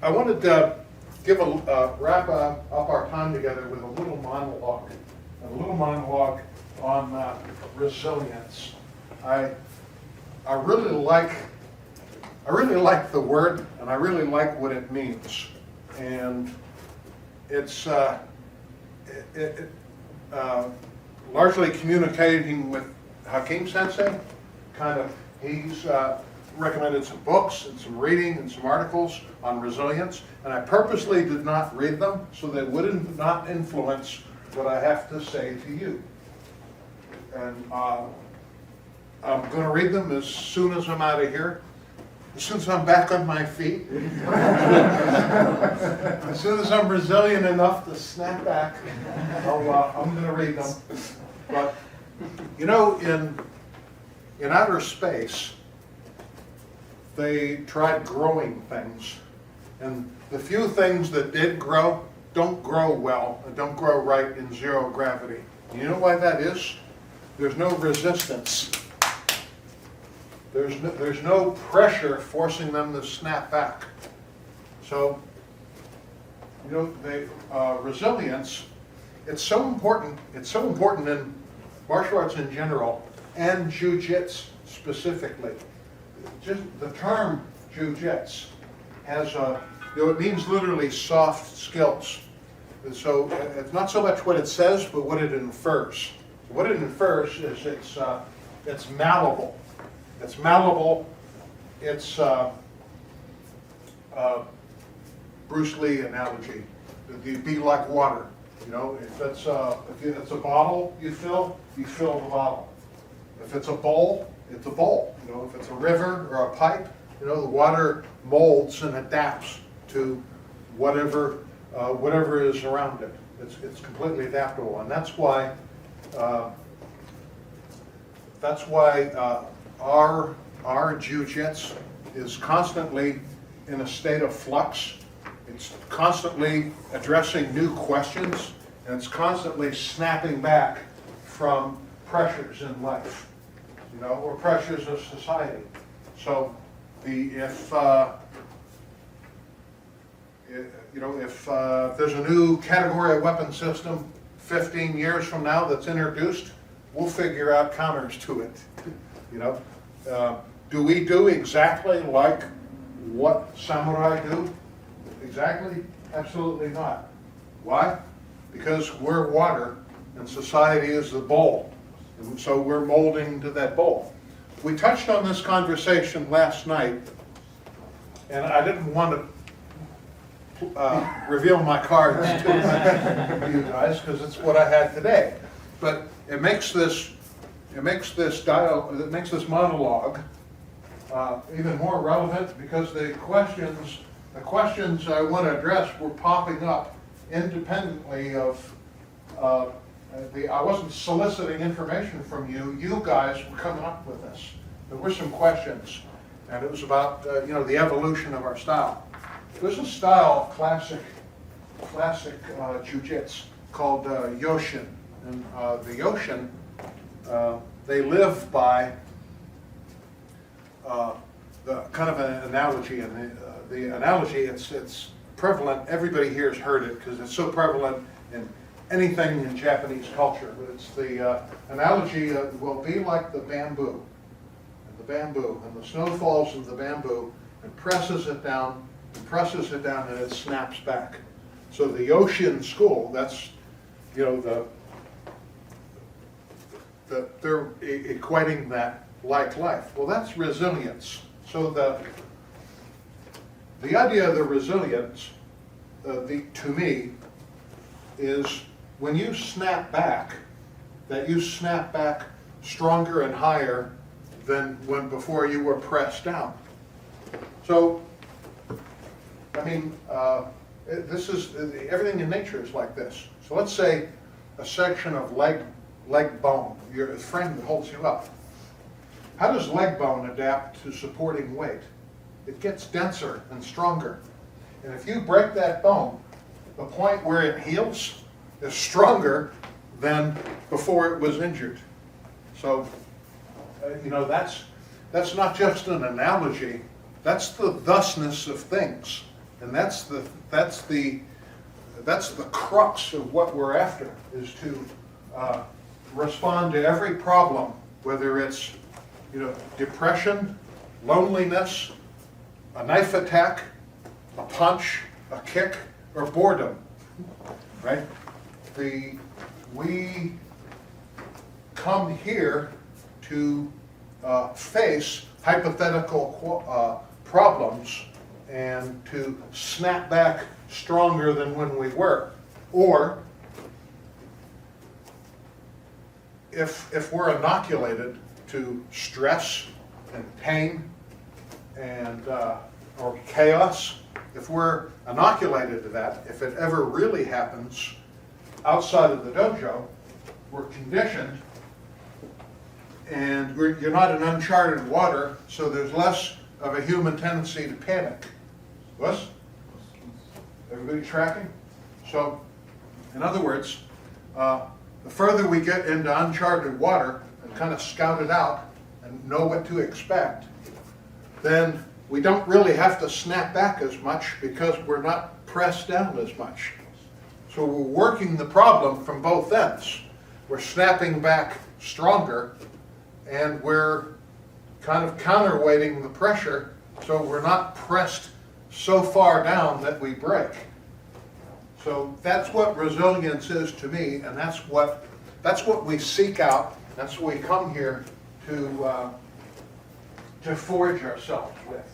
I wanted to give wrap up our time together with a little monologue on resilience. I really like the word, and I really like what it means, and it's largely communicating with Hakim Sensei. He's recommended some books and some reading and some articles on resilience, and I purposely did not read them so they would not influence what I have to say to you. And I'm going to read them as soon as I'm out of here, as soon as I'm back on my feet, as soon as I'm resilient enough to snap back, I'm going to read them. But you know, in outer space, they tried growing things, and the few things that did grow don't grow well and don't grow right in zero gravity. You know why that is? There's no resistance. There's no pressure forcing them to snap back. So, you know, resilience, it's so important. It's so important in martial arts in general and jiu-jitsu specifically. Just the term jiu-jitsu has it means literally soft skills. And so it's not so much what it says, but what it infers. What it infers is it's malleable. It's malleable. It's Bruce Lee analogy. You be like water. You know, if it's a bottle you fill the bottle. If it's a bowl, it's a bowl. You know, if it's a river or a pipe, you know, the water molds and adapts to whatever is around it. It's completely adaptable, and that's why our jiu-jitsu is constantly in a state of flux. It's constantly addressing new questions, and it's constantly snapping back from pressures in life, you know, or pressures of society. So if there's a new category of weapon system 15 years from now that's introduced, we'll figure out counters to it. You know, do we do exactly like what samurai do? Exactly? Absolutely not. Why? Because we're water and society is the bowl. And so we're molding to that bowl. We touched on this conversation last night, and I didn't want to reveal my cards to you guys because it's what I had today. But it makes this monologue even more relevant because the questions I want to address were popping up independently of I wasn't soliciting information from you. You guys were coming up with this. There were some questions, and it was about the evolution of our style. There's a style, classic jiu-jitsu called Yoshin, and the Yoshin they live by the kind of an analogy, and the analogy it's prevalent. Everybody here has heard it because it's so prevalent in anything in Japanese culture. But it's the analogy that will be like the bamboo, and the snow falls into the bamboo and presses it down, and it snaps back. So the Yoshin school, that's they're equating that like life. Well, that's resilience. So the idea of the resilience, to me, is when you snap back, that you snap back stronger and higher than when before you were pressed down. So, I mean, this is everything in nature is like this. So let's say a section of leg bone, your friend that holds you up. How does leg bone adapt to supporting weight? It gets denser and stronger. And if you break that bone, the point where it heals is stronger than before it was injured. So, that's not just an analogy. That's the thusness of things. And that's the crux of what we're after, is to respond to every problem, whether it's, depression, loneliness, a knife attack, a punch, a kick, or boredom, right? We come here to face hypothetical problems and to snap back stronger than when we were. Or if we're inoculated to stress and pain and or chaos, if we're inoculated to that, if it ever really happens outside of the dojo, we're conditioned, and you're not in uncharted water, so there's less of a human tendency to panic. Was? Everybody tracking? So, in other words, the further we get into uncharted water and kind of scout it out and know what to expect, then we don't really have to snap back as much because we're not pressed down as much. So we're working the problem from both ends. We're snapping back stronger, and we're kind of counterweighting the pressure, so we're not pressed so far down that we break. So that's what resilience is to me, and that's what we seek out. That's what we come here to forge ourselves with,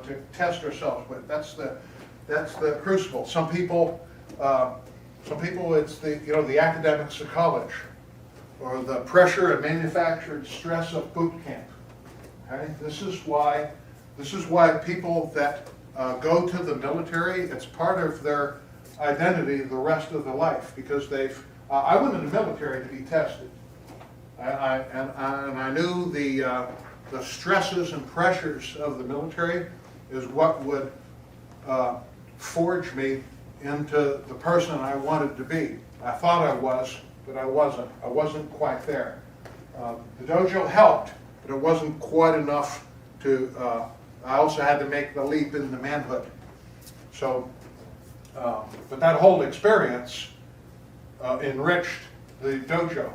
to test ourselves with. That's the crucible. Some people it's the academics of college, or the pressure and manufactured stress of boot camp. Okay, this is why people that go to the military, it's part of their identity the rest of their life, because I went in the military to be tested, and I knew the stresses and pressures of the military is what would forge me into the person I wanted to be. I thought I was, but I wasn't. I wasn't quite there. The dojo helped, but it wasn't quite enough to, I also had to make the leap into manhood. So, but that whole experience enriched the dojo,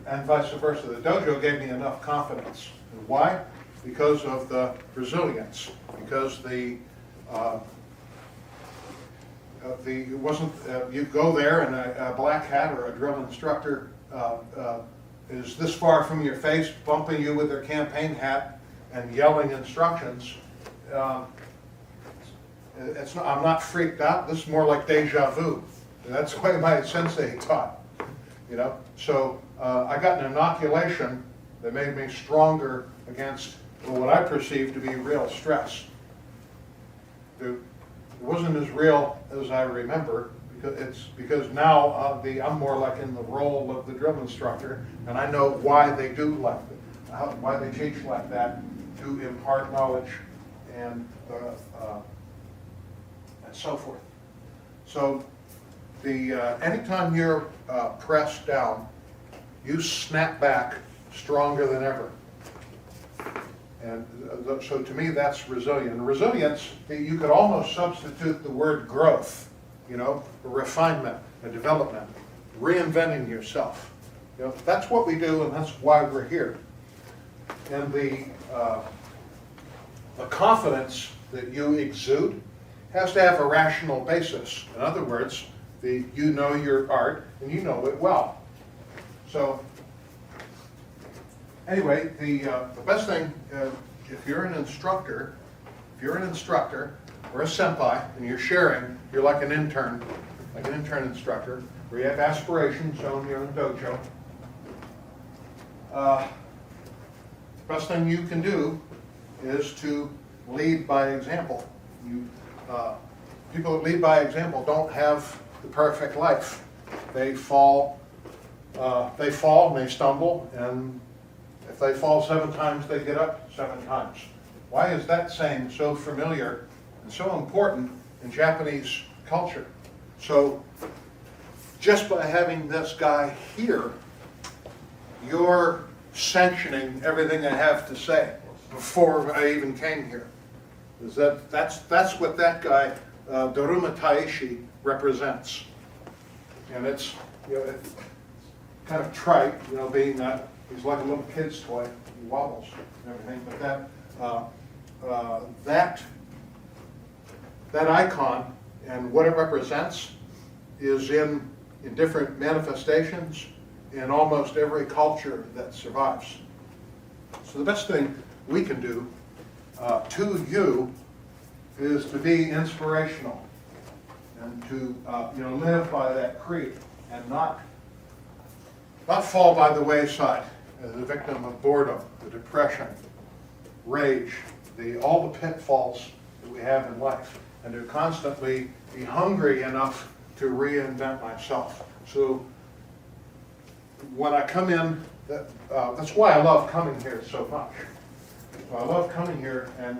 and vice versa. The dojo gave me enough confidence. And why? Because of the resilience. Because it wasn't, you go there and a black hat or a drill instructor is this far from your face, bumping you with their campaign hat and yelling instructions. I'm not freaked out. This is more like deja vu. That's the way my sensei taught, So I got an inoculation that made me stronger against what I perceived to be real stress. It wasn't as real as I remember, because now I'm more like in the role of the drill instructor, and I know why they do like that, why they teach like that, to impart knowledge and so forth. So anytime you're pressed down, you snap back stronger than ever. And so to me, that's resilient. Resilience, you could almost substitute the word growth, a refinement, a development, reinventing yourself. That's what we do, and that's why we're here. And the confidence that you exude has to have a rational basis. In other words, you know your art, and you know it well. So anyway, the best thing, if you're an instructor or a senpai, and you're sharing, you're like an intern instructor, where you have aspirations shown here in the dojo. The best thing you can do is to lead by example. People that lead by example don't have the perfect life. They fall, and they stumble, and if they fall 7 times, they get up 7 times. Why is that saying so familiar and so important in Japanese culture? So just by having this guy here, you're sanctioning everything I have to say before I even came here. is that's what that guy, Daruma Taishi, represents. And it's, it's kind of trite, being that he's like a little kid's toy, he wobbles and everything, but that icon and what it represents is in different manifestations in almost every culture that survives. So the best thing we can do to you is to be inspirational and to live by that creed and not fall by the wayside as a victim of boredom, the depression, rage, all the pitfalls that we have in life, and to constantly be hungry enough to reinvent myself. So when I come in, that's why I love coming here so much. I love coming here, and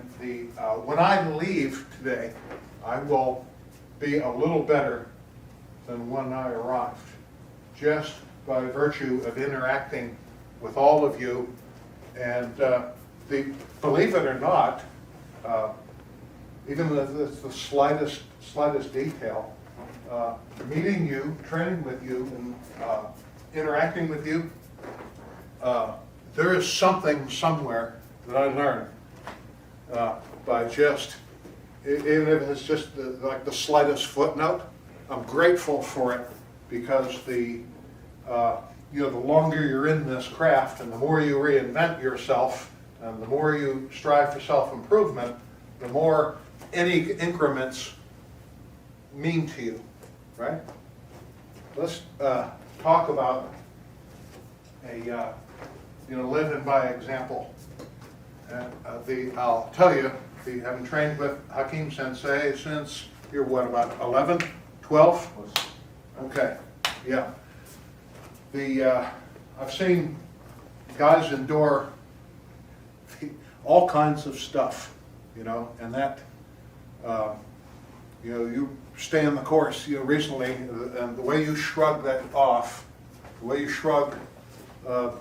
when I leave today, I will be a little better than when I arrived, just by virtue of interacting with all of you. And believe it or not, even the slightest detail, meeting you, training with you, and interacting with you, there is something somewhere that I learned by just, even if it's just like the slightest footnote. I'm grateful for it, because the longer you're in this craft and the more you reinvent yourself and the more you strive for self-improvement, the more any increments mean to you, right? Let's talk about living by example. And I'll tell you, having trained with Hakim Sensei since you're what, about 11, 12? Okay, yeah. I've seen guys endure all kinds of stuff, and that, you stay in the course, recently, and the way you shrug that off, the way you shrug,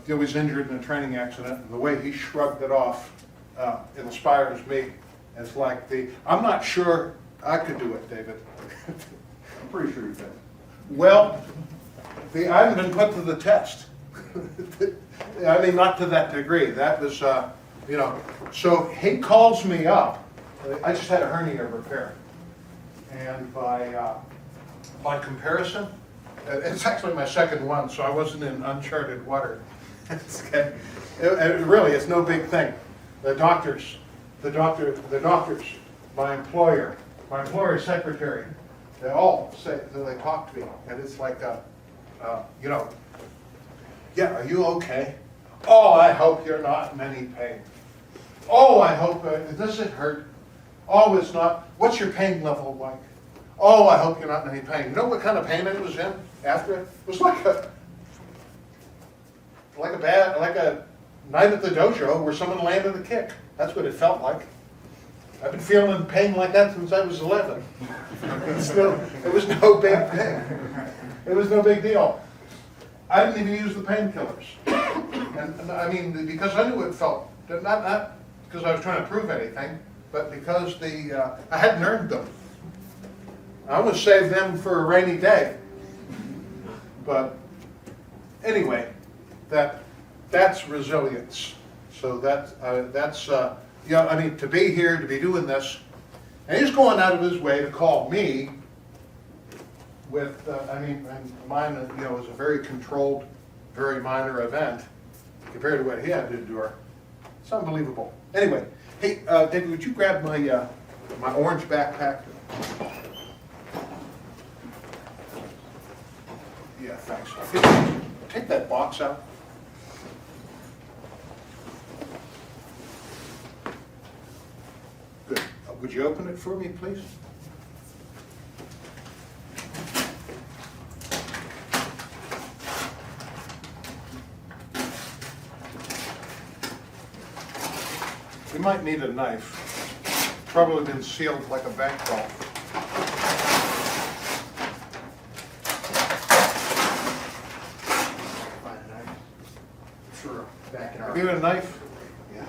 he was injured in a training accident, and the way he shrugged it off inspires me. It's like I'm not sure I could do it, David. I'm pretty sure you can. Well, I haven't been put to the test. I mean, not to that degree. That was, so he calls me up. I just had a hernia repair. And by comparison, it's actually my second one, so I wasn't in uncharted water. It's no big thing. The doctors, my employer's secretary, they all say, they talk to me, and it's like, yeah, are you okay? Oh, I hope you're not in any pain. Oh, I hope, does it hurt? Oh, it's not. What your pain level like? Oh, I hope you're not in any pain. You know what kind of pain it was in after it? It was like a night at the dojo where someone landed a kick. That's what it felt like. I've been feeling pain like that since I was 11. It was no big thing. It was no big deal. I didn't even use the painkillers. And I mean, because I knew it felt, not because I was trying to prove anything, but because I hadn't earned them. I almost saved them for a rainy day. But anyway, that's resilience. So that's I mean, to be here, to be doing this, and he's going out of his way to call me with, and mine, was a very controlled, very minor event compared to what he had to endure. It's unbelievable. Anyway, hey, David, would you grab my orange backpack? Yeah, thanks. Take that box out. Good. Would you open it for me, please? You might need a knife. Probably been sealed like a bank vault. Find a knife. Sure. Back in our. Have you got a knife? Yeah.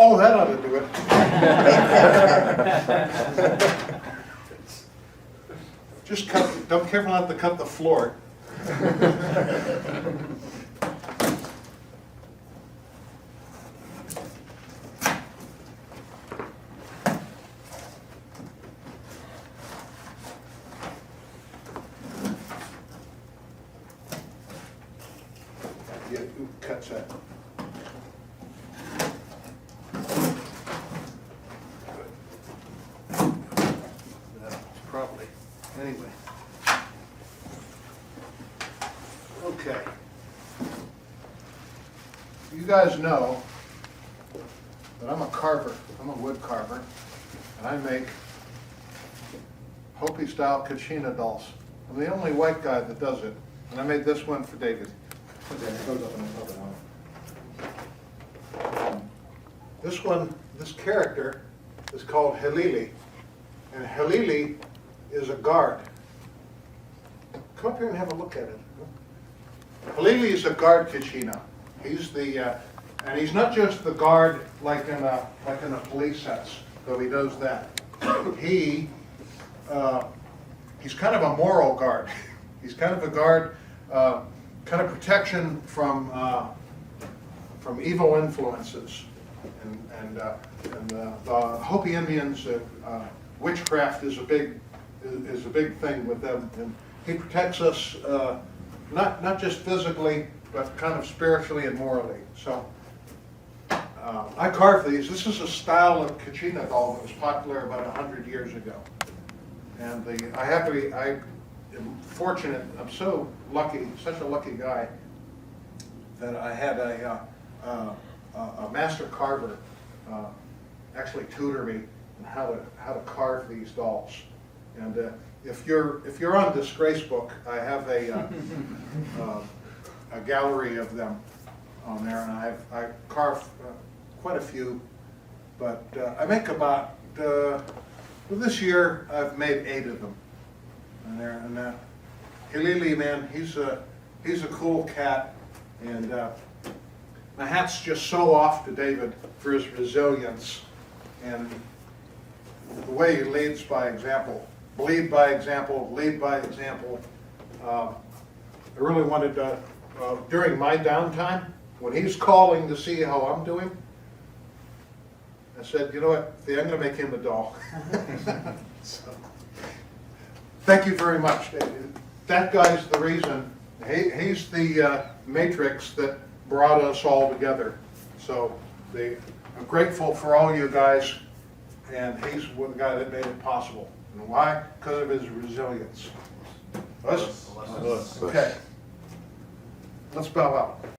Oh, that ought to do it. Just cut, don't careful not to cut the floor. Yeah, who cuts that? Probably. Anyway. Okay. You guys know that I'm a carver. I'm a wood carver. And I make Hopi-style kachina dolls. I'm the only white guy that does it. And I made this one for David. This one, this character is called Halili. And Halili is a guard. Come up here and have a look at it. Halili is a guard kachina. He's the, and he's not just the guard like in a police sense, though he does that. He's kind of a moral guard. He's kind of a guard, kind of protection from evil influences. And the Hopi Indians, witchcraft is a big thing with them, and he protects us not just physically, but kind of spiritually and morally. So I carve these. This is a style of kachina doll that was popular about 100 years ago, and I am fortunate. I'm so lucky, such a lucky guy, that I had a master carver actually tutor me in how to carve these dolls. And if you're on Disgracebook, I have a gallery of them on there, and I carve quite a few. But I make about well, this year I've made 8 of them. And Hilili, man, he's a cool cat, and my hat's just so off to David for his resilience and the way he leads by example. Bleed by example, lead by example. I really wanted to, during my downtime, when he's calling to see how I'm doing, I said, you know what, I'm going to make him a doll. So, thank you very much. That guy's the reason. He's the matrix that brought us all together. So I'm grateful for all you guys, and he's the guy that made it possible. And why? Because of his resilience. Us? Okay. Let's bow out.